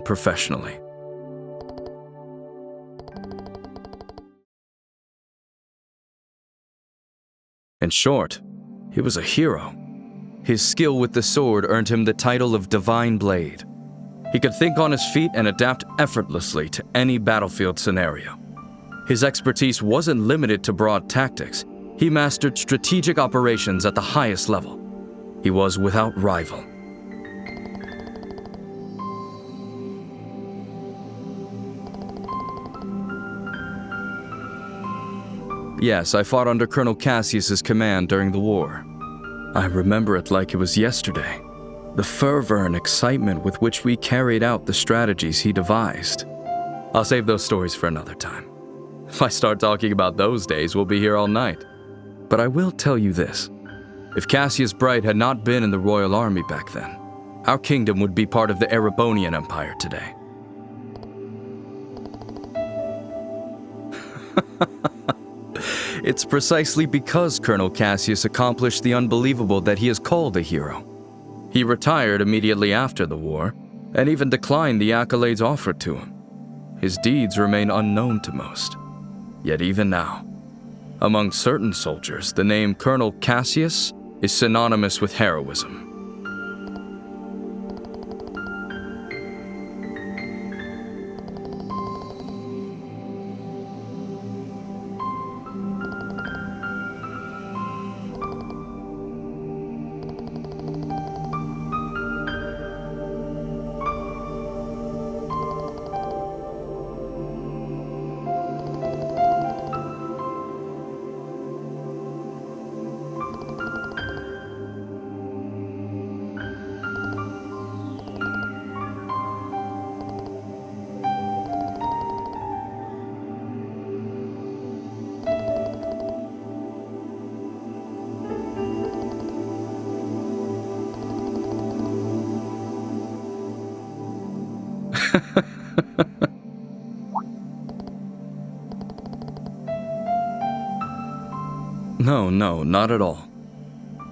professionally. In short, he was a hero. His skill with the sword earned him the title of Divine Blade. He could think on his feet and adapt effortlessly to any battlefield scenario. His expertise wasn't limited to broad tactics. He mastered strategic operations at the highest level. He was without rival. Yes, I fought under Colonel Cassius's command during the war. I remember it like it was yesterday. The fervor and excitement with which we carried out the strategies he devised. I'll save those stories for another time. If I start talking about those days, we'll be here all night. But I will tell you this. If Cassius Bright had not been in the Royal Army back then, our kingdom would be part of the Erebonian Empire today. It's precisely because Colonel Cassius accomplished the unbelievable that he is called a hero. He retired immediately after the war, and even declined the accolades offered to him. His deeds remain unknown to most. Yet even now, among certain soldiers, the name Colonel Cassius is synonymous with heroism. No, not at all.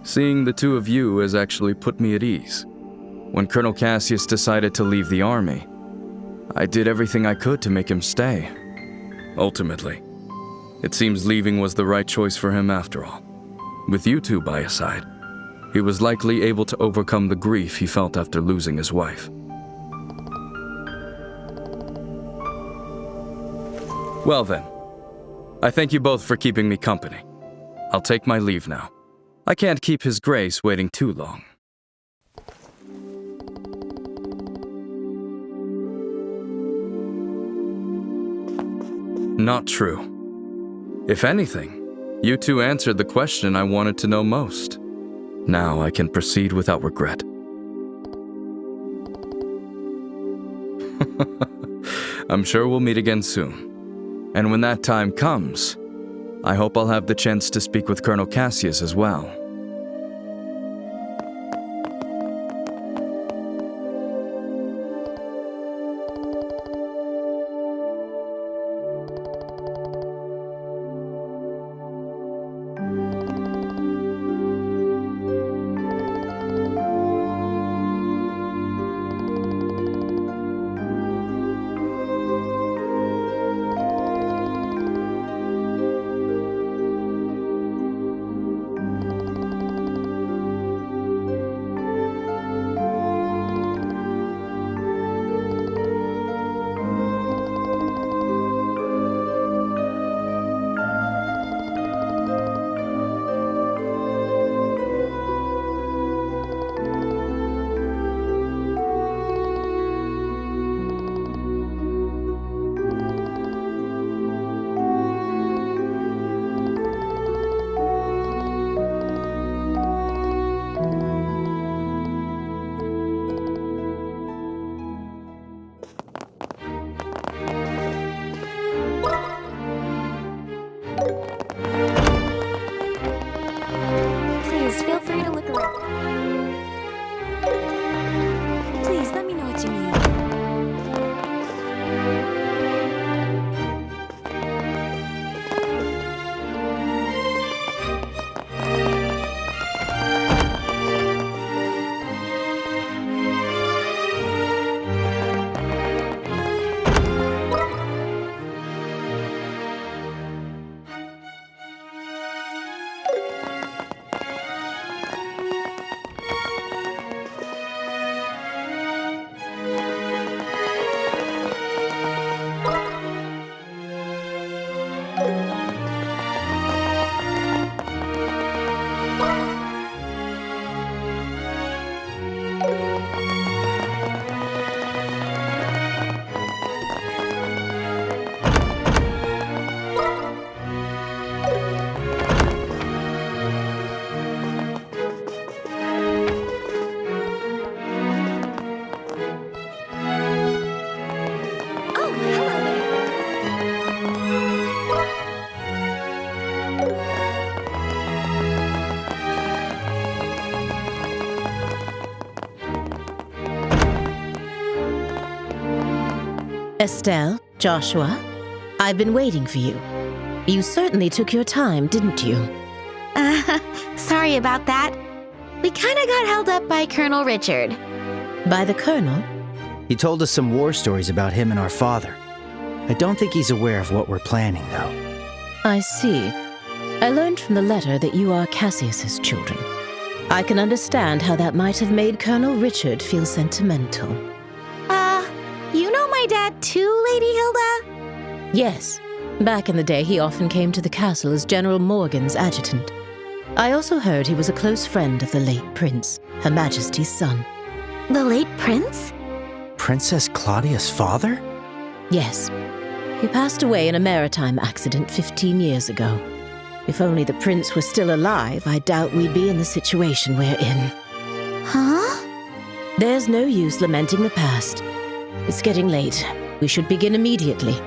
Seeing the two of you has actually put me at ease. When Colonel Cassius decided to leave the army, I did everything I could to make him stay. Ultimately, it seems leaving was the right choice for him after all. With you two by his side, he was likely able to overcome the grief he felt after losing his wife. Well then, I thank you both for keeping me company. I'll take my leave now. I can't keep His Grace waiting too long. Not true. If anything, you two answered the question I wanted to know most. Now I can proceed without regret. I'm sure we'll meet again soon. And when that time comes, I hope I'll have the chance to speak with Colonel Cassius as well. Estelle, Joshua, I've been waiting for you. You certainly took your time, didn't you? Sorry about that. We kinda got held up by Colonel Richard. By the Colonel? He told us some war stories about him and our father. I don't think he's aware of what we're planning, though. I see. I learned from the letter that you are Cassius's children. I can understand how that might have made Colonel Richard feel sentimental. You know my dad too, Lady Hilda? Yes. Back in the day, he often came to the castle as General Morgan's adjutant. I also heard he was a close friend of the late prince, Her Majesty's son. The late prince? Princess Claudia's father? Yes. He passed away in a maritime accident 15 years ago. If only the prince were still alive, I doubt we'd be in the situation we're in. Huh? There's no use lamenting the past. It's getting late. We should begin immediately.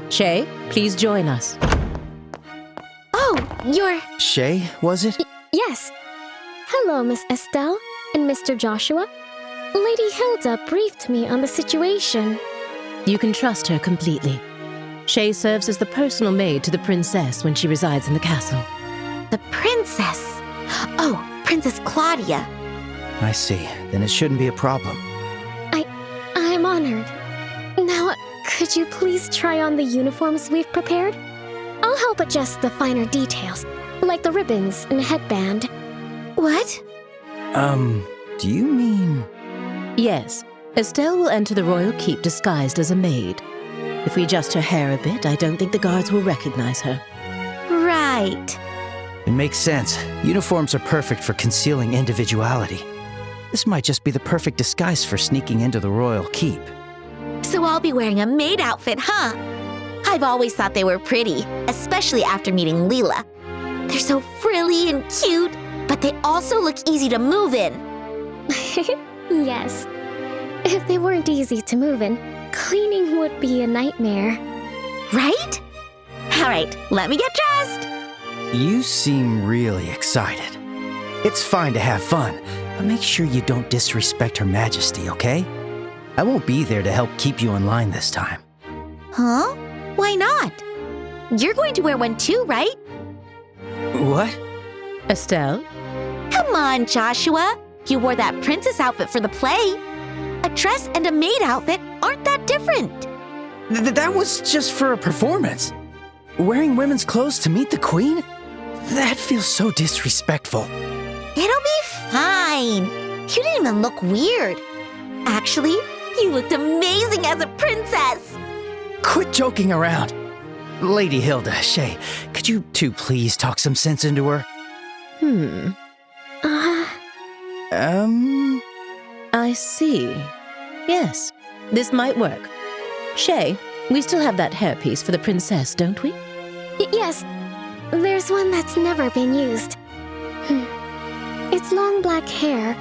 Shay, please join us. Oh, you're... Shay, was it? Yes. Hello, Miss Estelle and Mr. Joshua. Lady Hilda briefed me on the situation. You can trust her completely. Shay serves as the personal maid to the princess when she resides in the castle. The princess. Oh, Princess Claudia. I see. Then it shouldn't be a problem. I'm honored. Now, could you please try on the uniforms we've prepared? I'll help adjust the finer details, like the ribbons and headband. What? Do you mean... Yes, Estelle will enter the royal keep disguised as a maid. If we adjust her hair a bit, I don't think the guards will recognize her. Right. It makes sense. Uniforms are perfect for concealing individuality. This might just be the perfect disguise for sneaking into the royal keep. So I'll be wearing a maid outfit, huh? I've always thought they were pretty, especially after meeting Leela. They're so frilly and cute, but they also look easy to move in. Yes. If they weren't easy to move in, cleaning would be a nightmare. Right? All right, let me get dressed. You seem really excited. It's fine to have fun, but make sure you don't disrespect Her Majesty, okay? I won't be there to help keep you in line this time. Huh? Why not? You're going to wear one too, right? What? Estelle? Come on, Joshua. You wore that princess outfit for the play. A dress and a maid outfit aren't that different. That was just for a performance. Wearing women's clothes to meet the queen? That feels so disrespectful. It'll be fine. You didn't even look weird. Actually, you looked amazing as a princess. Quit joking around. Lady Hilda, Shay, could you two please talk some sense into her? I see. Yes, this might work. Shay, we still have that hairpiece for the princess, don't we? Yes. There's one that's never been used. It's long black hair,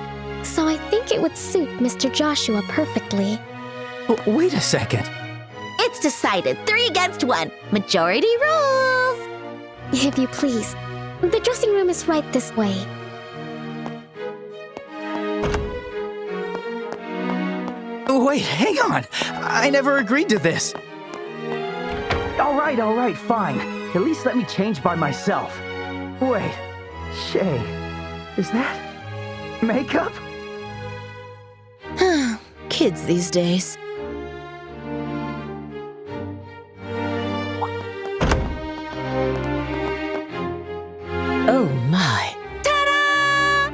so I think it would suit Mr. Joshua perfectly. Wait a second. It's decided 3 against 1. Majority rules. If you please. The dressing room is right this way. Wait, hang on. I never agreed to this. All right, fine. At least let me change by myself. Wait, Shay, is that makeup? Kids these days. Oh my. Ta-da!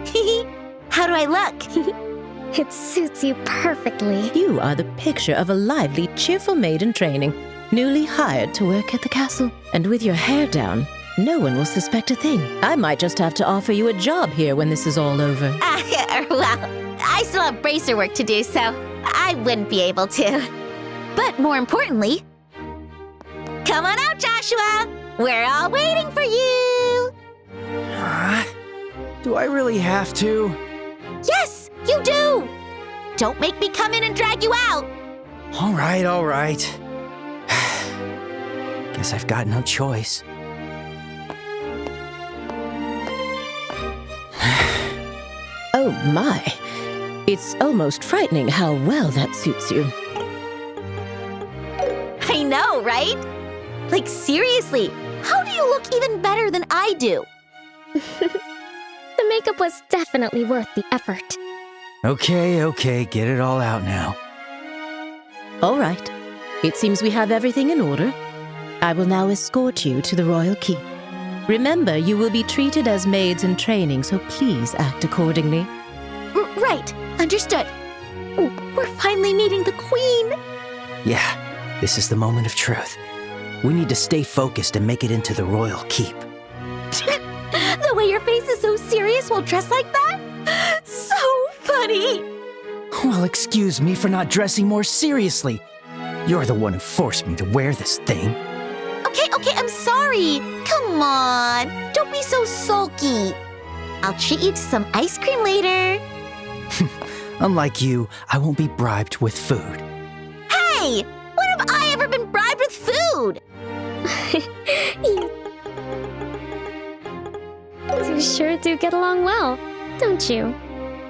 How do I look? It suits you perfectly. You are the picture of a lively, cheerful maid in training, newly hired to work at the castle. And with your hair down, no one will suspect a thing. I might just have to offer you a job here when this is all over. Well, I still have bracer work to do, so I wouldn't be able to. But more importantly, come on out, Joshua! We're all waiting for you! Do I really have to? Yes, you do! Don't make me come in and drag you out! All right. Guess I've got no choice. Oh my. It's almost frightening how well that suits you. I know, right? Like, seriously, how do you look even better than I do? The makeup was definitely worth the effort. Okay, get it all out now. All right. It seems we have everything in order. I will now escort you to the royal keep. Remember, you will be treated as maids in training, so please act accordingly. Right, understood. Ooh, we're finally meeting the queen. Yeah, this is the moment of truth. We need to stay focused and make it into the royal keep. The way your face is so serious while dressed like that? So funny. Well, excuse me for not dressing more seriously. You're the one who forced me to wear this thing. Okay, I'm sorry. Come on, don't be so sulky. I'll treat you to some ice cream later. Unlike you, I won't be bribed with food. Hey, when have I ever been bribed with food? You sure do get along well, don't you?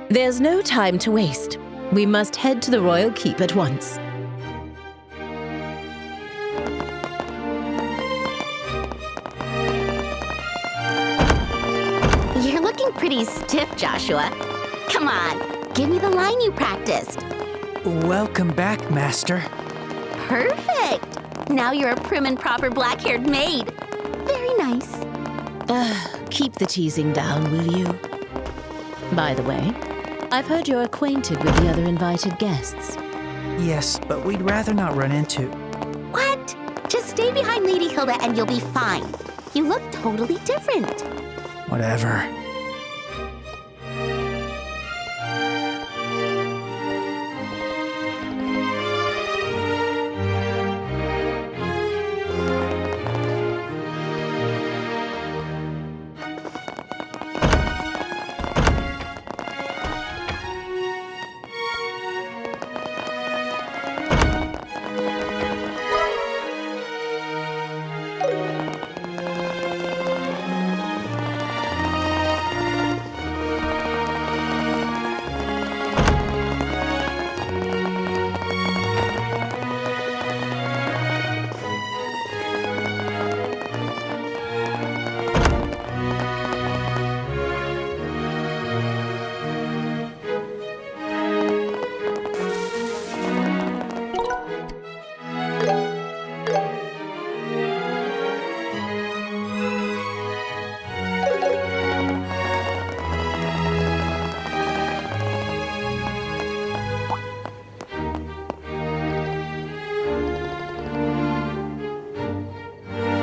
There's no time to waste. We must head to the royal keep at once. You're looking pretty stiff, Joshua. Come on, give me the line you practiced. Welcome back, Master. Perfect. Now you're a prim and proper black-haired maid. Very nice. Keep the teasing down, will you? By the way, I've heard you're acquainted with the other invited guests. Yes, but we'd rather not run into... What? Just stay behind Lady Hilda and you'll be fine. You look totally different. Whatever.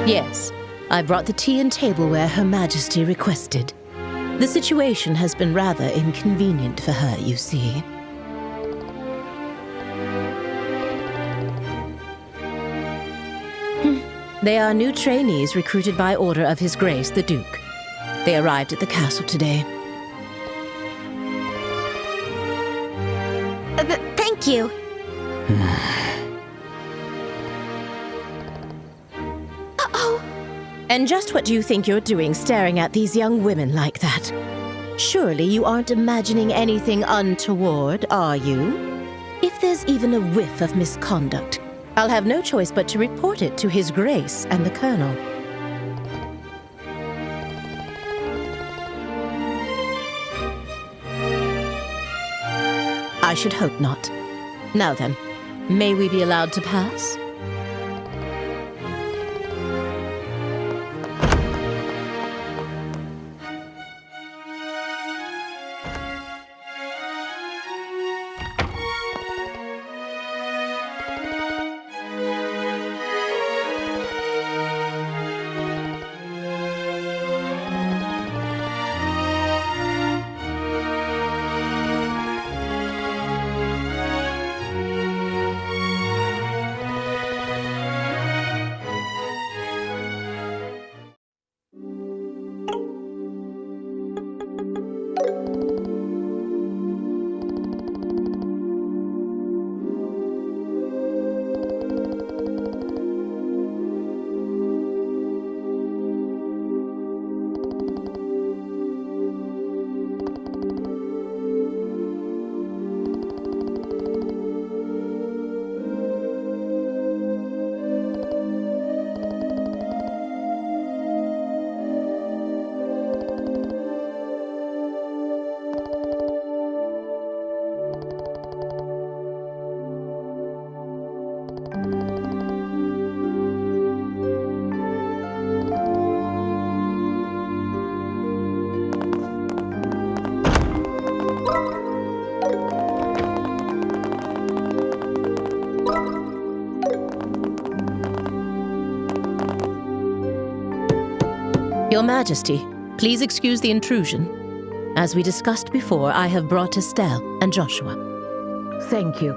Yes, I brought the tea and tableware Her Majesty requested. The situation has been rather inconvenient for her, you see. They are new trainees recruited by order of His Grace the Duke. They arrived at the castle today. Thank you. Uh-oh. And just what do you think you're doing staring at these young women like that? Surely you aren't imagining anything untoward, are you? If there's even a whiff of misconduct, I'll have no choice but to report it to His Grace and the Colonel. I should hope not. Now then, may we be allowed to pass? Your Majesty, please excuse the intrusion. As we discussed before, I have brought Estelle and Joshua. Thank you.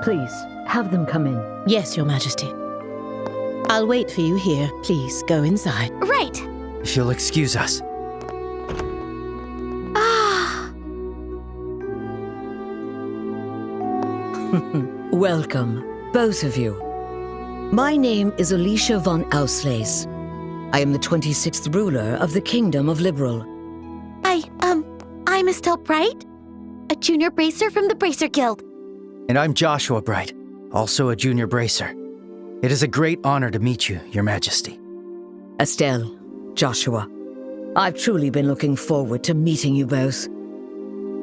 Please, have them come in. Yes, Your Majesty. I'll wait for you here. Please, go inside. Right. If you'll excuse us. Ah. Welcome, both of you. My name is Alicia von Auslese. I am the 26th ruler of the Kingdom of Liberal. I'm Estelle Bright, a junior bracer from the Bracer Guild. And I'm Joshua Bright, also a junior bracer. It is a great honor to meet you, Your Majesty. Estelle, Joshua, I've truly been looking forward to meeting you both.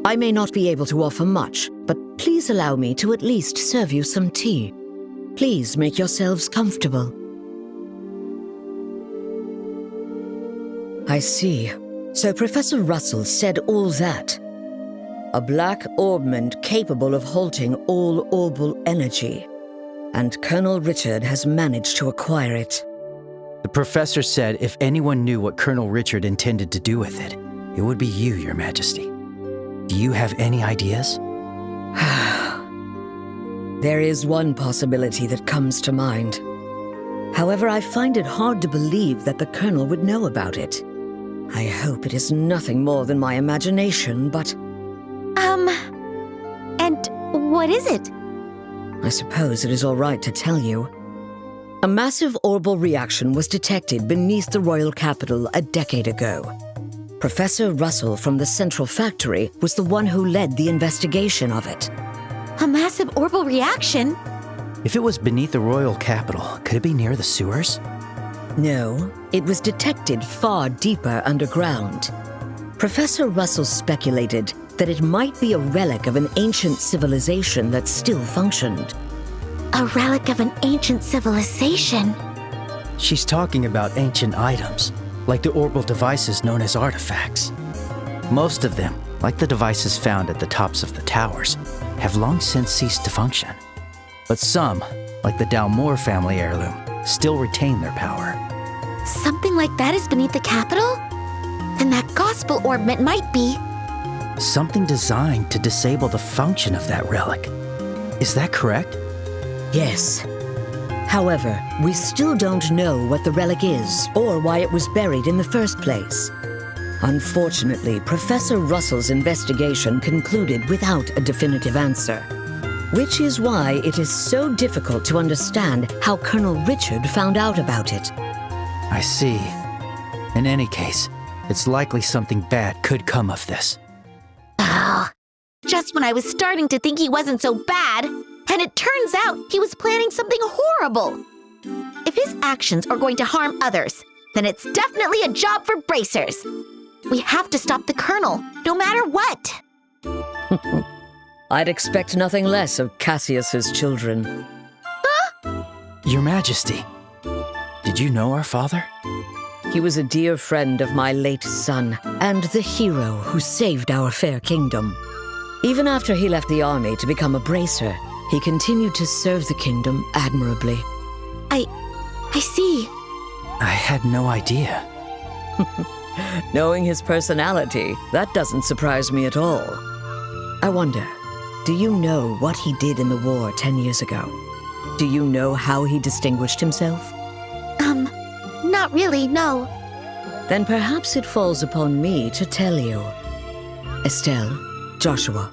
I may not be able to offer much, but please allow me to at least serve you some tea. Please make yourselves comfortable. I see. So Professor Russell said all that. A black orbment capable of halting all orbal energy. And Colonel Richard has managed to acquire it. The professor said if anyone knew what Colonel Richard intended to do with it, it would be you, Your Majesty. Do you have any ideas? There is one possibility that comes to mind. However, I find it hard to believe that the Colonel would know about it. I hope it is nothing more than my imagination, but... And what is it? I suppose it is all right to tell you. A massive orbal reaction was detected beneath the royal capital a decade ago. Professor Russell from the Central Factory was the one who led the investigation of it. A massive orbal reaction? If it was beneath the royal capital, could it be near the sewers? No, it was detected far deeper underground. Professor Russell speculated that it might be a relic of an ancient civilization that still functioned. A relic of an ancient civilization? She's talking about ancient items, like the orbal devices known as artifacts. Most of them, like the devices found at the tops of the towers, have long since ceased to function. But some, like the Dalmore family heirloom, still retain their power. Something like that is beneath the capital? Then that gospel orbment might be... Something designed to disable the function of that relic. Is that correct? Yes. However, we still don't know what the relic is or why it was buried in the first place. Unfortunately, Professor Russell's investigation concluded without a definitive answer, which is why it is so difficult to understand how Colonel Richard found out about it. I see. In any case, it's likely something bad could come of this. Oh, just when I was starting to think he wasn't so bad, and it turns out he was planning something horrible. If his actions are going to harm others, then it's definitely a job for bracers. We have to stop the Colonel, no matter what. I'd expect nothing less of Cassius's children. Your Majesty, did you know our father? He was a dear friend of my late son, and the hero who saved our fair kingdom. Even after he left the army to become a bracer, he continued to serve the kingdom admirably. I see. I had no idea. Knowing his personality, that doesn't surprise me at all. I wonder, do you know what he did in the war 10 years ago? Do you know how he distinguished himself? Not really, no. Then perhaps it falls upon me to tell you. Estelle, Joshua,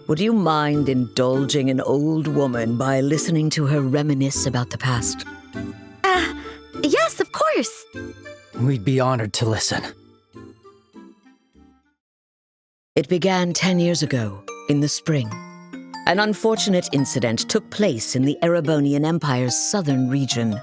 would you mind indulging an old woman by listening to her reminisce about the past? Yes, of course. We'd be honored to listen. It began 10 years ago, in the spring. An unfortunate incident took place in the Erebonian Empire's southern region.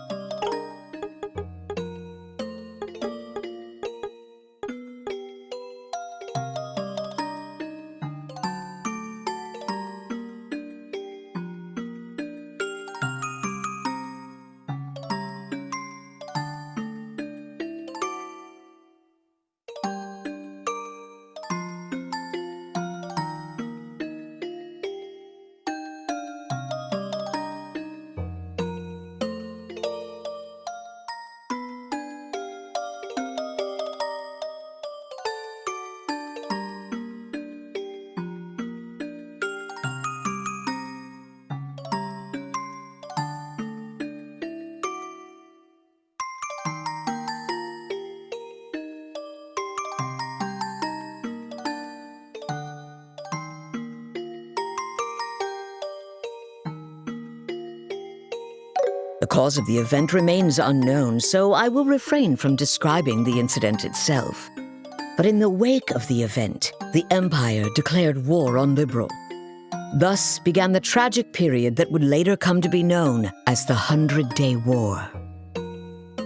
The cause of the event remains unknown, so I will refrain from describing the incident itself. But in the wake of the event, the Empire declared war on Liberl. Thus began the tragic period that would later come to be known as the 100-Day War.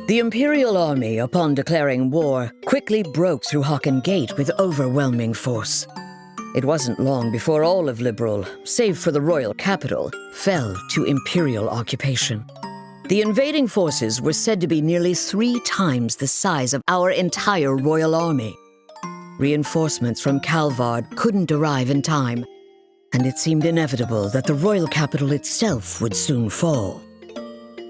The Imperial Army, upon declaring war, quickly broke through Hocken Gate with overwhelming force. It wasn't long before all of Liberl, save for the royal capital, fell to Imperial occupation. The invading forces were said to be nearly 3 times the size of our entire royal army. Reinforcements from Calvard couldn't arrive in time, and it seemed inevitable that the royal capital itself would soon fall.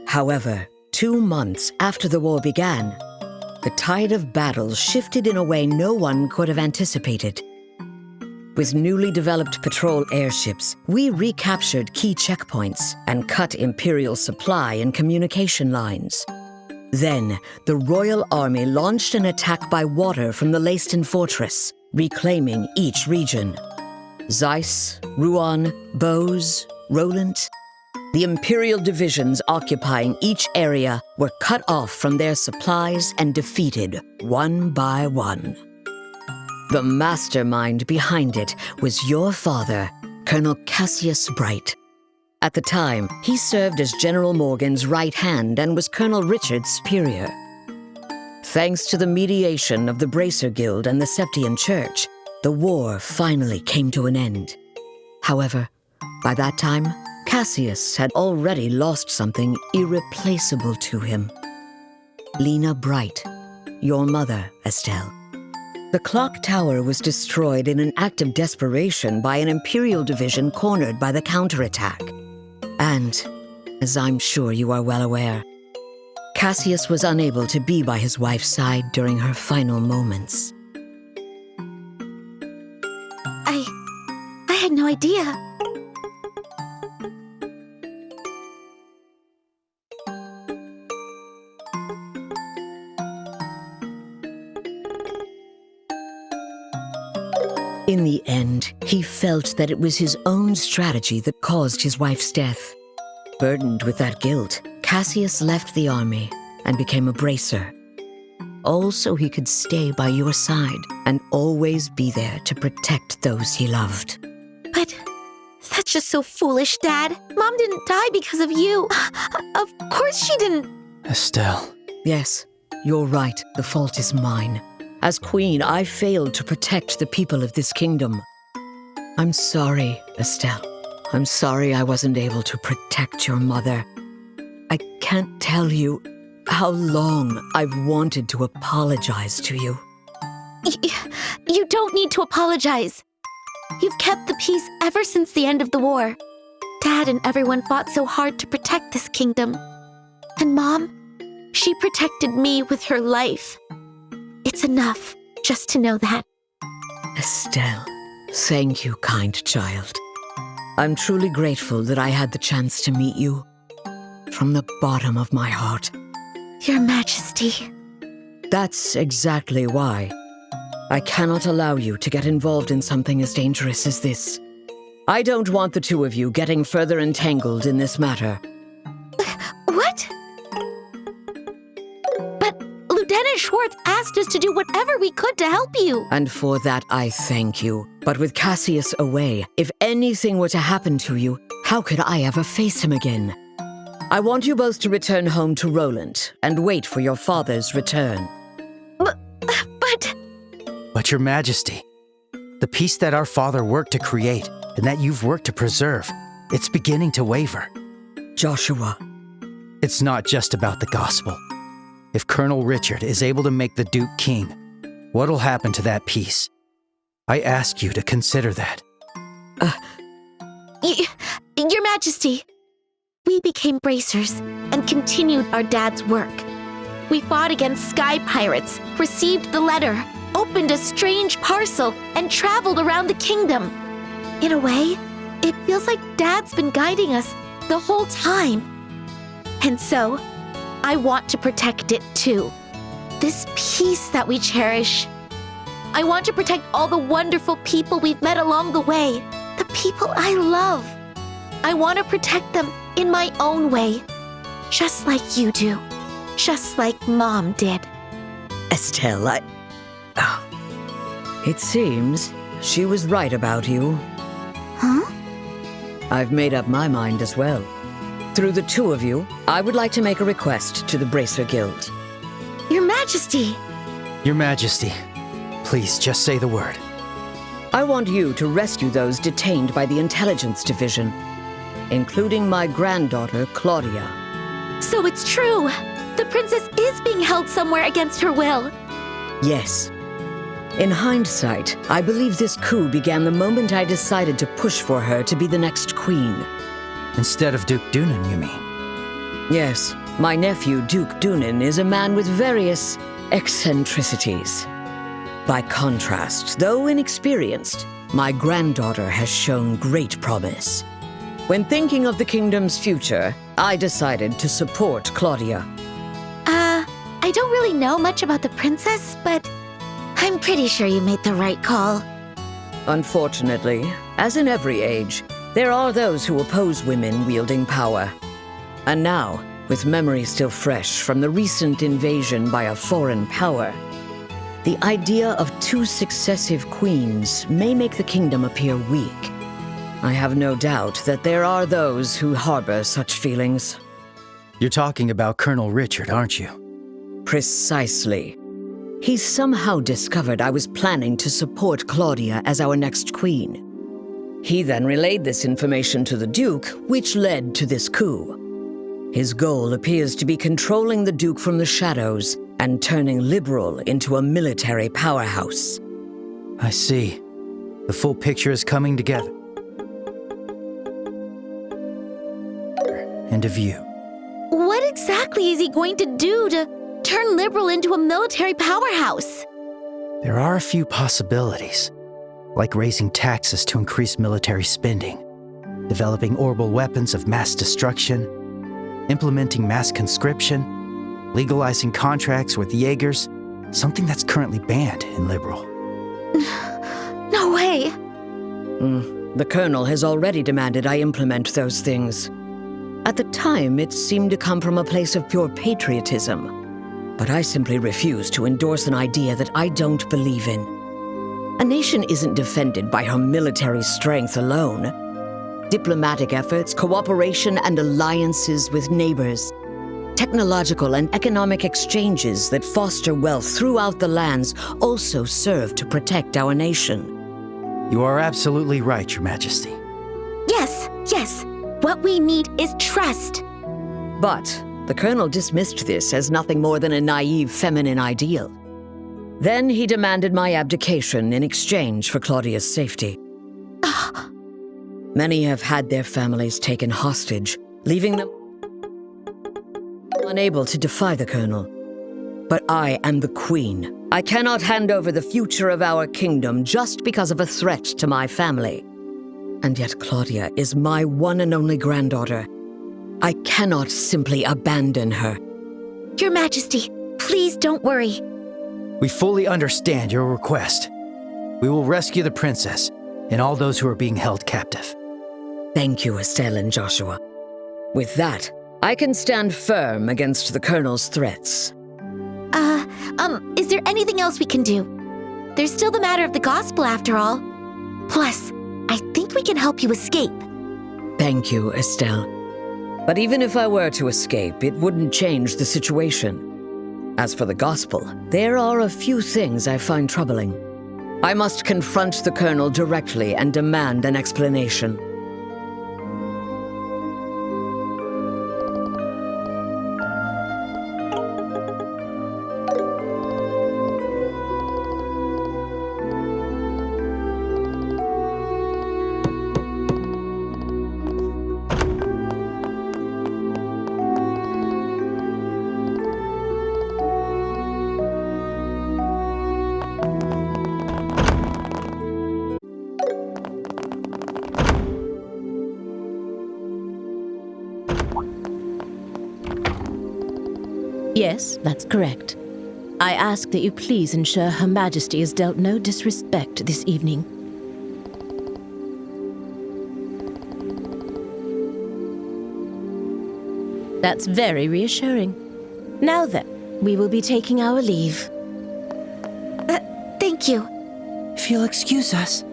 However, 2 months after the war began, the tide of battle shifted in a way no one could have anticipated. With newly developed patrol airships, we recaptured key checkpoints and cut Imperial supply and communication lines. Then, the Royal Army launched an attack by water from the Leiston Fortress, reclaiming each region. Zeiss, Ruan, Bose, Roland. The Imperial divisions occupying each area were cut off from their supplies and defeated one by one. The mastermind behind it was your father, Colonel Cassius Bright. At the time, he served as General Morgan's right hand and was Colonel Richard's superior. Thanks to the mediation of the Bracer Guild and the Septian Church, the war finally came to an end. However, by that time, Cassius had already lost something irreplaceable to him. Lena Bright, your mother, Estelle. The clock tower was destroyed in an act of desperation by an Imperial division cornered by the counterattack. And, as I'm sure you are well aware, Cassius was unable to be by his wife's side during her final moments. I had no idea. In the end, he felt that it was his own strategy that caused his wife's death. Burdened with that guilt, Cassius left the army and became a bracer. All so he could stay by your side and always be there to protect those he loved. But that's just so foolish, Dad. Mom didn't die because of you. Of course she didn't. Estelle. Yes, you're right. The fault is mine. As queen, I failed to protect the people of this kingdom. I'm sorry, Estelle. I'm sorry I wasn't able to protect your mother. I can't tell you how long I've wanted to apologize to you. You don't need to apologize. You've kept the peace ever since the end of the war. Dad and everyone fought so hard to protect this kingdom. And Mom, she protected me with her life. It's enough just to know that. Estelle, thank you, kind child. I'm truly grateful that I had the chance to meet you. From the bottom of my heart. Your Majesty. That's exactly why. I cannot allow you to get involved in something as dangerous as this. I don't want the two of you getting further entangled in this matter. What? But Lieutenant Schwartz asked us to do whatever we could to help you. And for that, I thank you. But with Cassius away, if anything were to happen to you, how could I ever face him again? I want you both to return home to Roland and wait for your father's return. But Your Majesty, the peace that our father worked to create and that you've worked to preserve, it's beginning to waver. Joshua. It's not just about the gospel. If Colonel Richard is able to make the Duke king, what'll happen to that peace? I ask you to consider that. Your Majesty, we became bracers and continued our dad's work. We fought against sky pirates, received the letter, opened a strange parcel, and traveled around the kingdom. In a way, it feels like Dad's been guiding us the whole time. And so, I want to protect it too. This peace that we cherish. I want to protect all the wonderful people we've met along the way, the people I love. I want to protect them in my own way. just like you do. Just like Mom did. Estelle, It seems she was right about you. Huh? I've made up my mind as well. Through the two of you, I would like to make a request to the Bracer Guild. Your Majesty! Your Majesty, please just say the word. I want you to rescue those detained by the Intelligence Division, including my granddaughter, Claudia. So it's true! The princess is being held somewhere against her will. Yes. In hindsight, I believe this coup began the moment I decided to push for her to be the next queen. Instead of Duke Dunan, you mean? Yes, my nephew, Duke Dunan, is a man with various eccentricities. By contrast, though inexperienced, my granddaughter has shown great promise. When thinking of the kingdom's future, I decided to support Claudia. I don't really know much about the princess, but I'm pretty sure you made the right call. Unfortunately, as in every age, there are those who oppose women wielding power. And now, with memory still fresh from the recent invasion by a foreign power, the idea of 2 successive queens may make the kingdom appear weak. I have no doubt that there are those who harbor such feelings. You're talking about Colonel Richard, aren't you? Precisely. He somehow discovered I was planning to support Claudia as our next queen. He then relayed this information to the Duke, which led to this coup. His goal appears to be controlling the Duke from the shadows and turning Liberl into a military powerhouse. I see. The full picture is coming together. End of view. What exactly is he going to do to turn Liberl into a military powerhouse? There are a few possibilities, like raising taxes to increase military spending, developing orbital weapons of mass destruction, implementing mass conscription, legalizing contracts with Jaegers, something that's currently banned in Liberl. No way! The Colonel has already demanded I implement those things. At the time, it seemed to come from a place of pure patriotism. But I simply refuse to endorse an idea that I don't believe in. A nation isn't defended by her military strength alone. Diplomatic efforts, cooperation, and alliances with neighbors. Technological and economic exchanges that foster wealth throughout the lands also serve to protect our nation. You are absolutely right, Your Majesty. Yes. What we need is trust. But the Colonel dismissed this as nothing more than a naive feminine ideal. Then he demanded my abdication in exchange for Claudia's safety. Many have had their families taken hostage, leaving them unable to defy the Colonel. But I am the Queen. I cannot hand over the future of our kingdom just because of a threat to my family. And yet Claudia is my one and only granddaughter. I cannot simply abandon her. Your Majesty, please don't worry. We fully understand your request. We will rescue the princess and all those who are being held captive. Thank you, Estelle and Joshua. With that, I can stand firm against the Colonel's threats. Is there anything else we can do? There's still the matter of the gospel after all. Plus, I think we can help you escape. Thank you, Estelle. But even if I were to escape, it wouldn't change the situation. As for the gospel, there are a few things I find troubling. I must confront the Colonel directly and demand an explanation. Yes, that's correct. I ask that you please ensure Her Majesty is dealt no disrespect this evening. That's very reassuring. Now then, we will be taking our leave. Thank you. If you'll excuse us.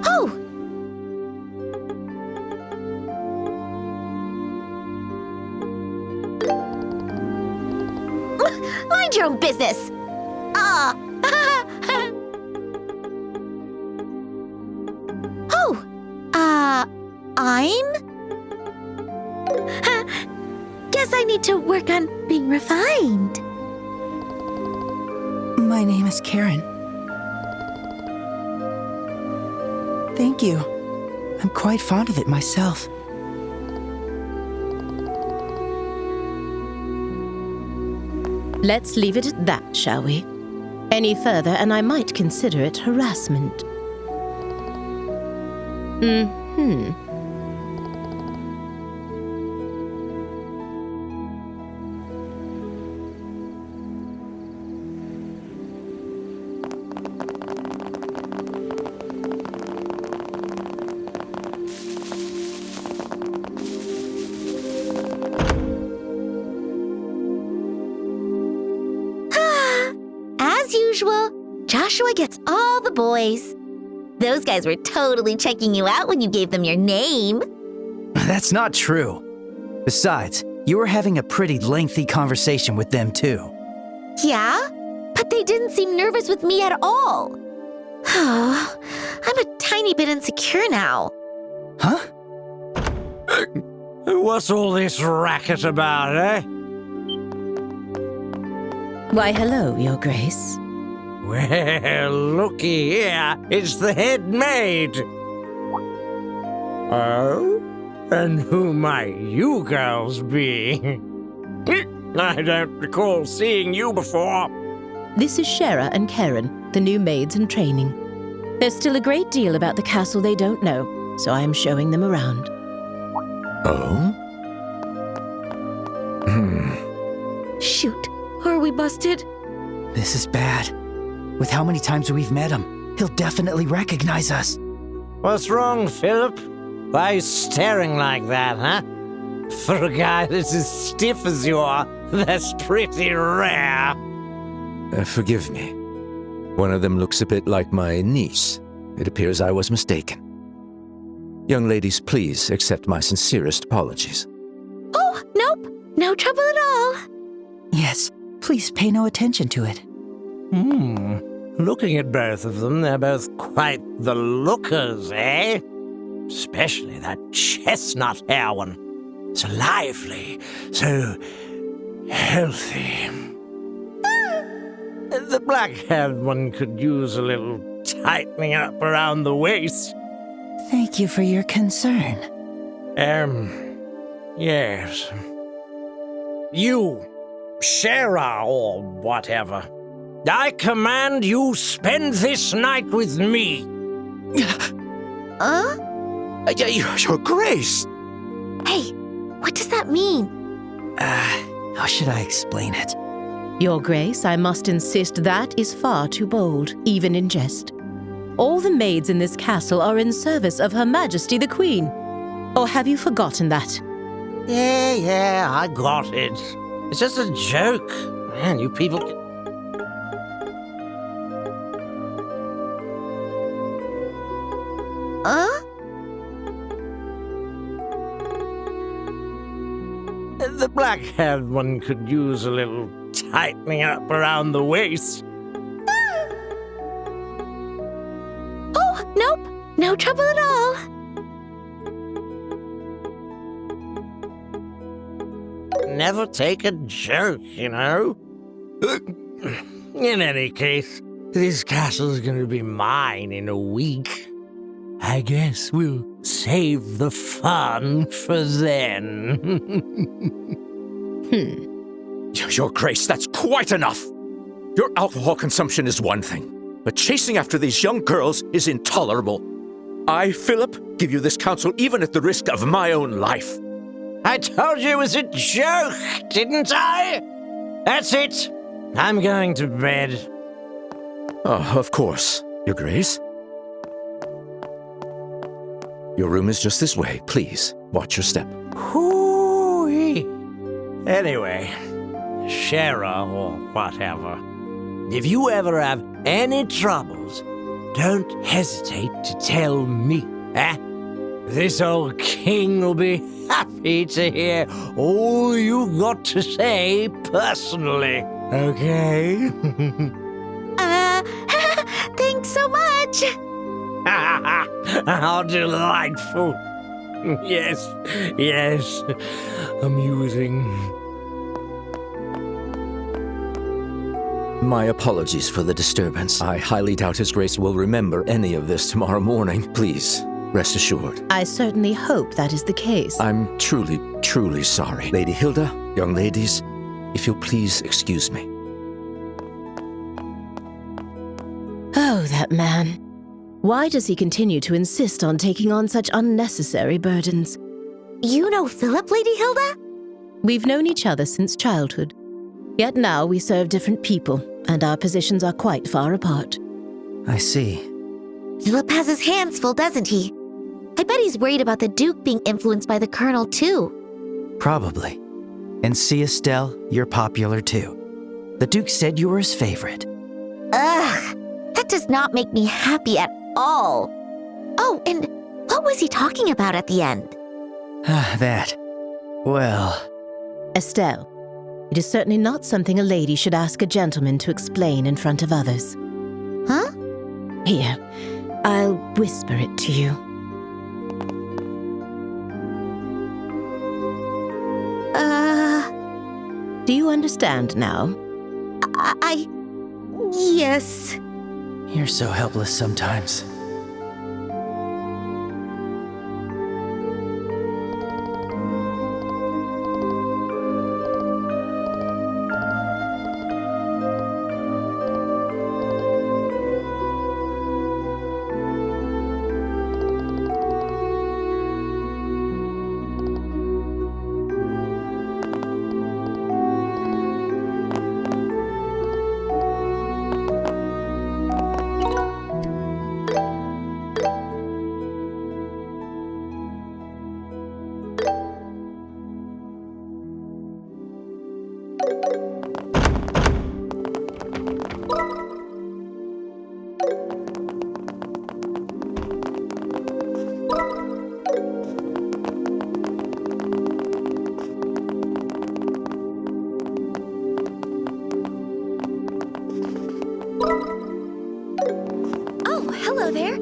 Oh! Mind your own business! Ah! Oh! I'm? Guess I need to work on being refined. My name is Karen. Thank you. I'm quite fond of it myself. Let's leave it at that, shall we? Any further, and I might consider it harassment. As usual, Joshua gets all the boys. Those guys were totally checking you out when you gave them your name. That's not true. Besides, you were having a pretty lengthy conversation with them too. Yeah? But they didn't seem nervous with me at all. Oh, I'm a tiny bit insecure now. Huh? What's all this racket about, eh? Why, hello, Your Grace. Well, looky here. It's the head maid. Oh? And who might you girls be? I don't recall seeing you before. This is Shera and Karen, the new maids in training. There's still a great deal about the castle they don't know, so I am showing them around. Oh? Shoot, are we busted? This is bad. With how many times we've met him, he'll definitely recognize us. What's wrong, Philip? Why are you staring like that, huh? For a guy that's as stiff as you are, that's pretty rare. Forgive me. One of them looks a bit like my niece. It appears I was mistaken. Young ladies, please accept my sincerest apologies. Oh, nope. No trouble at all. Yes, please pay no attention to it. Looking at both of them, they're both quite the lookers, eh? Especially that chestnut hair one. So lively, so healthy. The black-haired one could use a little tightening up around the waist. Thank you for your concern. Yes. You, Shera or whatever, I command you spend this night with me. Your Grace! Hey, what does that mean? How should I explain it? Your Grace, I must insist that is far too bold, even in jest. All the maids in this castle are in service of Her Majesty the Queen. Or have you forgotten that? Yeah, I got it. It's just a joke. Man, you people... The black-haired one could use a little tightening up around the waist. Oh, nope. No trouble at all. Never take a joke, you know? In any case, this castle's gonna be mine in a week. I guess we'll save the fun for then. Your Grace, that's quite enough! Your alcohol consumption is one thing, but chasing after these young girls is intolerable. I, Philip, give you this counsel even at the risk of my own life. I told you it was a joke, didn't I? That's it. I'm going to bed. Oh, of course, Your Grace. Your room is just this way. Please, watch your step. Hooey. Anyway, Shara or whatever, if you ever have any troubles, don't hesitate to tell me, eh? This old king will be happy to hear all you've got to say personally, okay? Thanks so much. How delightful. Yes, amusing. My apologies for the disturbance. I highly doubt His Grace will remember any of this tomorrow morning. Please, rest assured. I certainly hope that is the case. I'm truly, truly sorry. Lady Hilda, young ladies, if you'll please excuse me. Oh, that man. Why does he continue to insist on taking on such unnecessary burdens? You know Philip, Lady Hilda? We've known each other since childhood. Yet now we serve different people, and our positions are quite far apart. I see. Philip has his hands full, doesn't he? I bet he's worried about the Duke being influenced by the Colonel, too. Probably. And see, Estelle, you're popular too. The Duke said you were his favorite. Ugh, that does not make me happy at all. Oh, and what was he talking about at the end? That. Well. Estelle, it is certainly not something a lady should ask a gentleman to explain in front of others. Huh? Here, I'll whisper it to you. Do you understand now? Yes. You're so helpless sometimes. Oh, hello there.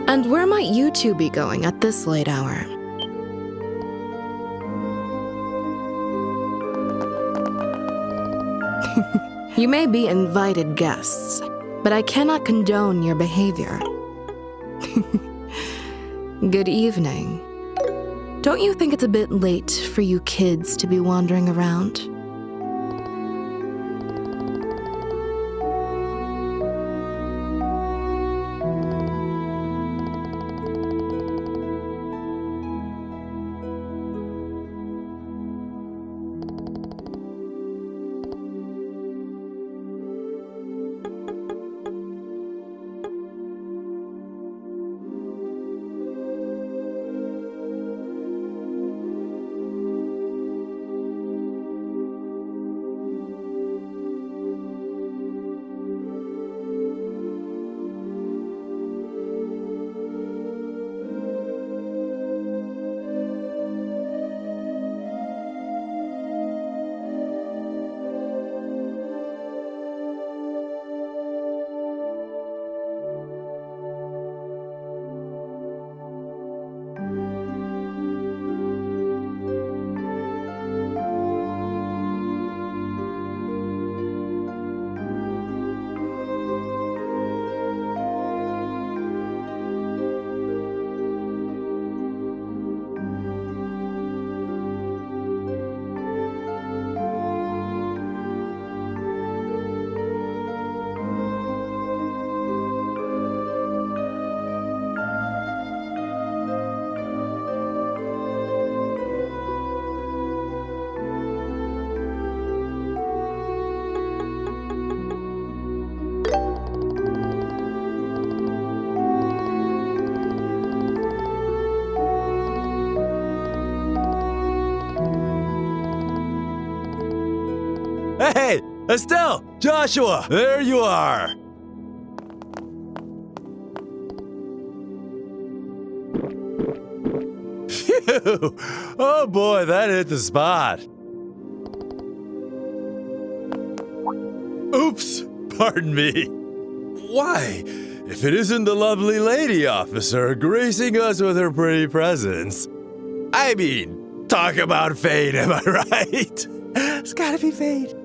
And where might you two be going at this late hour? You may be invited guests, but I cannot condone your behavior. Good evening. Don't you think it's a bit late for you kids to be wandering around? Hey, Estelle! Joshua! There you are! Phew! Oh boy, that hit the spot. Oops! Pardon me. Why? If it isn't the lovely lady officer gracing us with her pretty presence. I mean, talk about fate, am I right? It's gotta be fate.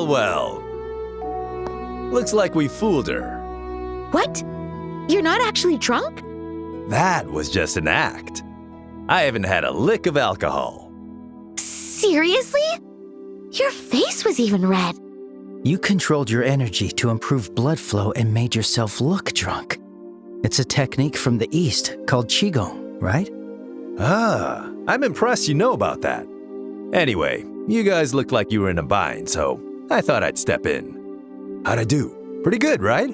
Well. Looks like we fooled her. What? You're not actually drunk? That was just an act. I haven't had a lick of alcohol. Seriously? Your face was even red. You controlled your energy to improve blood flow and made yourself look drunk. It's a technique from the East called Qigong, right? Ah, I'm impressed you know about that. Anyway, you guys look like you were in a bind, so I thought I'd step in. How'd I do? Pretty good, right?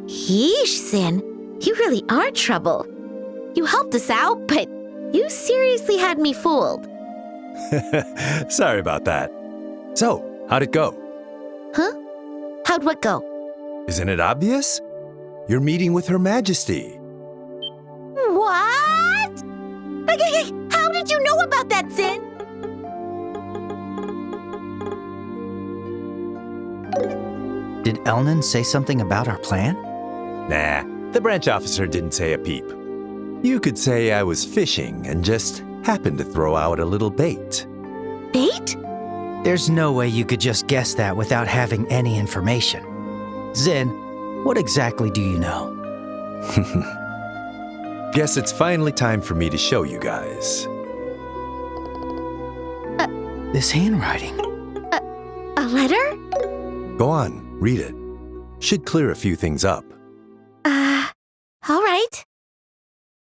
Yeesh, Sin. You really are trouble. You helped us out, but you seriously had me fooled. Sorry about that. So, how'd it go? Huh? How'd what go? Isn't it obvious? You're meeting with Her Majesty. What? Hey, how did you know about that, Sin? Did Elnan say something about our plan? Nah, the branch officer didn't say a peep. You could say I was fishing and just happened to throw out a little bait. Bait? There's no way you could just guess that without having any information. Zin, what exactly do you know? Guess it's finally time for me to show you guys. This handwriting. A letter? Go on, read it. Should clear a few things up. All right.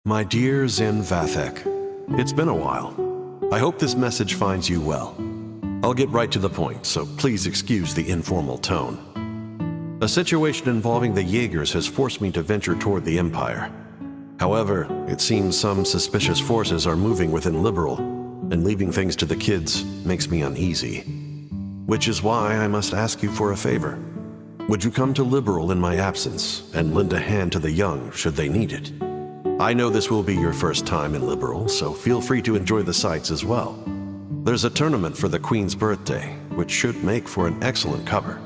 My dear Zin Vathek, it's been a while. I hope this message finds you well. I'll get right to the point, so please excuse the informal tone. A situation involving the Jaegers has forced me to venture toward the Empire. However, it seems some suspicious forces are moving within Liberal, and leaving things to the kids makes me uneasy. Which is why I must ask you for a favor. Would you come to Liberal in my absence and lend a hand to the young should they need it? I know this will be your first time in Liberal, so feel free to enjoy the sights as well. There's a tournament for the Queen's birthday, which should make for an excellent cover.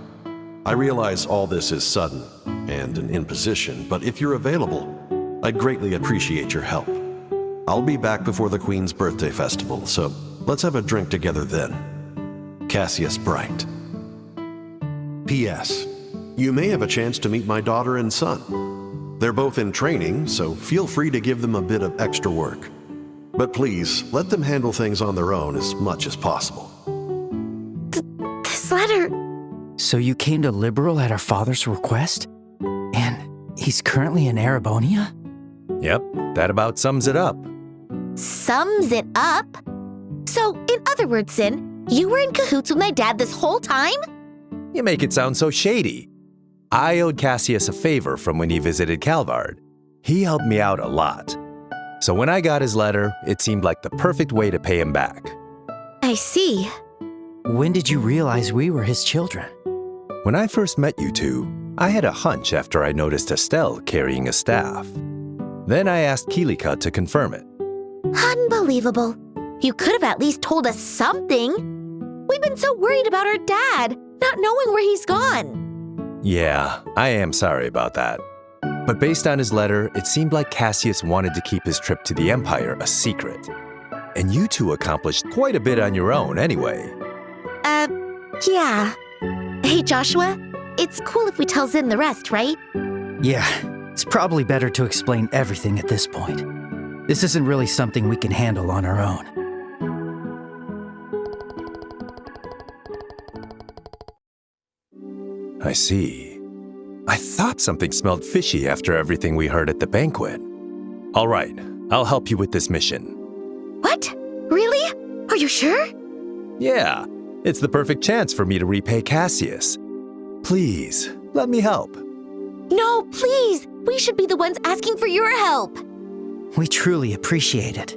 I realize all this is sudden and an imposition, but if you're available, I'd greatly appreciate your help. I'll be back before the Queen's birthday festival, so let's have a drink together then. Cassius Bright. P.S. You may have a chance to meet my daughter and son. They're both in training, so feel free to give them a bit of extra work. But please, let them handle things on their own as much as possible. This letter... So you came to Liberal at our father's request? And he's currently in Erebonia? Yep, that about sums it up. Sums it up? So, in other words, Sin, you were in cahoots with my dad this whole time? You make it sound so shady. I owed Cassius a favor from when he visited Calvard. He helped me out a lot. So when I got his letter, it seemed like the perfect way to pay him back. I see. When did you realize we were his children? When I first met you two, I had a hunch after I noticed Estelle carrying a staff. Then I asked Kilika to confirm it. Unbelievable. You could have at least told us something. We've been so worried about our dad, not knowing where he's gone. Yeah, I am sorry about that. But based on his letter, it seemed like Cassius wanted to keep his trip to the Empire a secret. And you two accomplished quite a bit on your own anyway. Yeah. Hey, Joshua, it's cool if we tell Zin the rest, right? Yeah, it's probably better to explain everything at this point. This isn't really something we can handle on our own. I see. I thought something smelled fishy after everything we heard at the banquet. All right, I'll help you with this mission. What? Really? Are you sure? Yeah, it's the perfect chance for me to repay Cassius. Please, let me help. No, please! We should be the ones asking for your help! We truly appreciate it.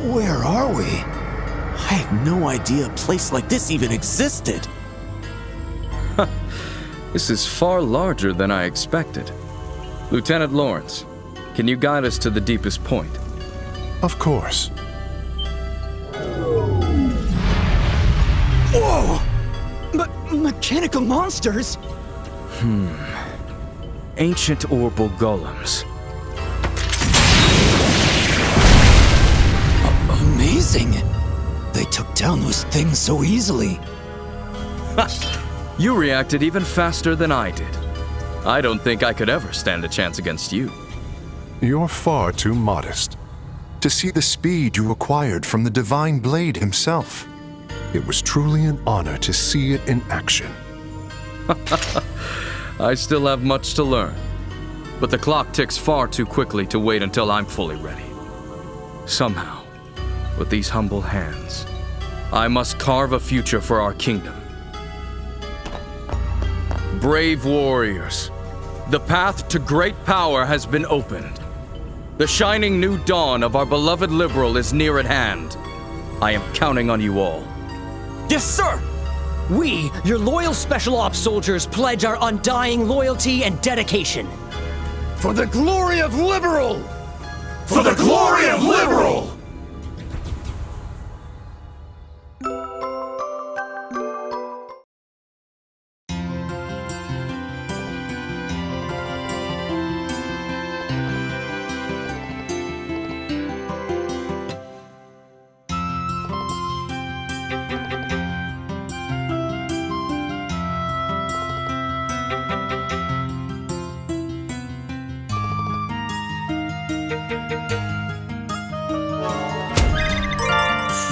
Where are we? I had no idea a place like this even existed. This is far larger than I expected. Lieutenant Lawrence, can you guide us to the deepest point? Of course. Whoa! Mechanical monsters? Ancient orbal golems. Amazing! They took down those things so easily. You reacted even faster than I did. I don't think I could ever stand a chance against you. You're far too modest. To see the speed you acquired from the Divine Blade himself. It was truly an honor to see it in action. I still have much to learn, but the clock ticks far too quickly to wait until I'm fully ready. Somehow, with these humble hands, I must carve a future for our kingdom. Brave warriors, the path to great power has been opened. The shining new dawn of our beloved Liberal is near at hand. I am counting on you all. Yes, sir! We, your loyal Special Ops soldiers, pledge our undying loyalty and dedication. For the glory of Liberal! For the glory of Liberal!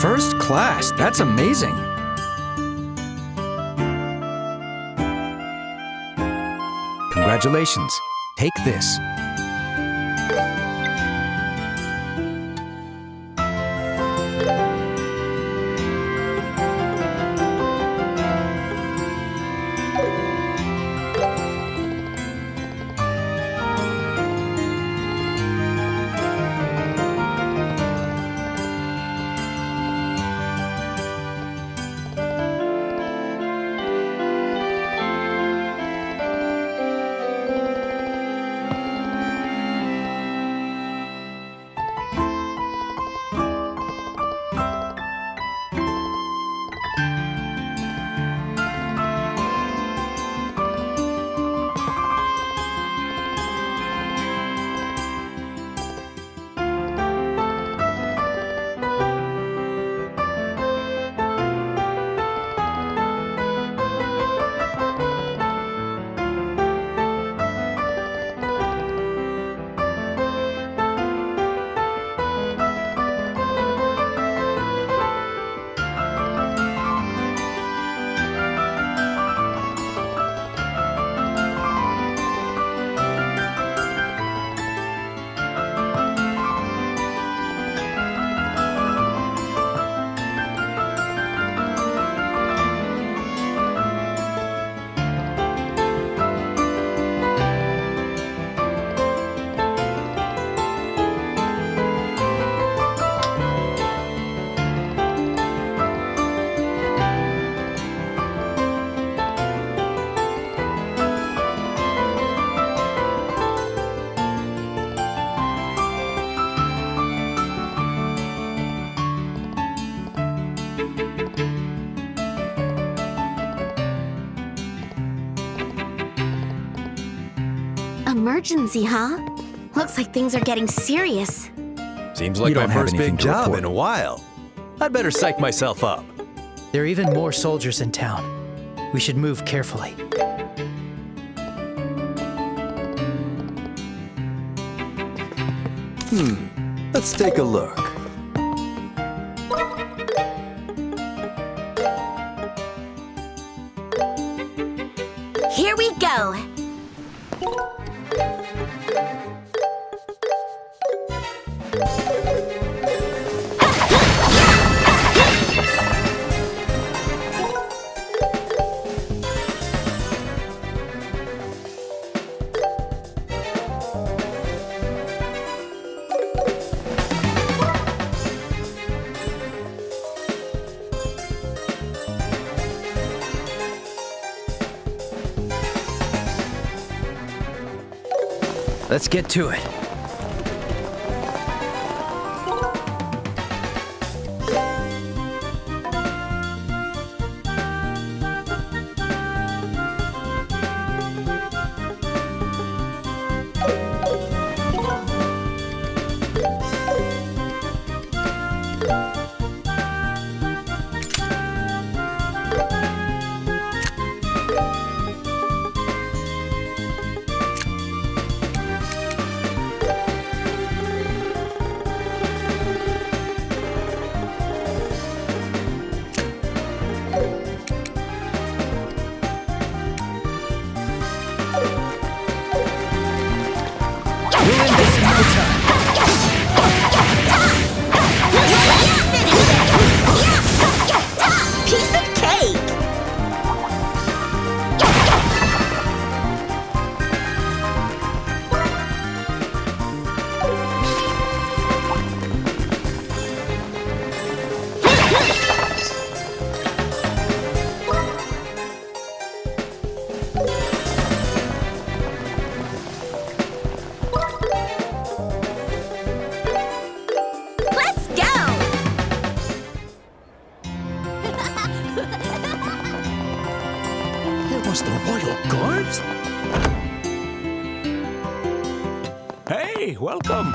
First class, that's amazing. Congratulations. Take this. emergency, huh? Looks like things are getting serious. Seems like You my don't have first anything big to job report. in a while. I'd better psych myself up. There are even more soldiers in town. We should move carefully. Let's take a look. Here we go. Let's get to it. Piece of cake! Let's go! It was the Royal Guards? Hey, welcome.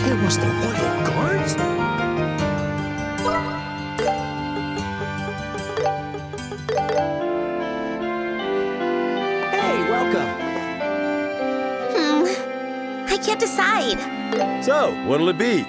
It was the Royal Guards? Hey, welcome. I can't decide. So, what'll it be?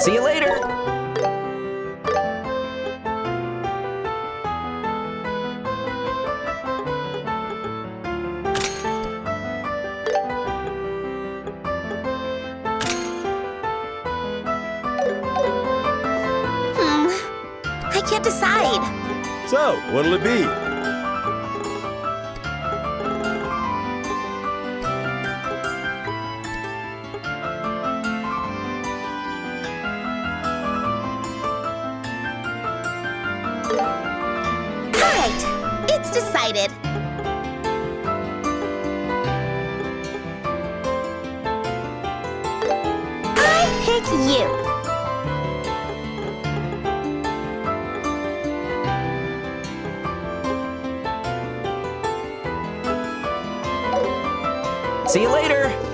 See you later. I can't decide. So, what'll it be? All right, it's decided. I pick you. See you later.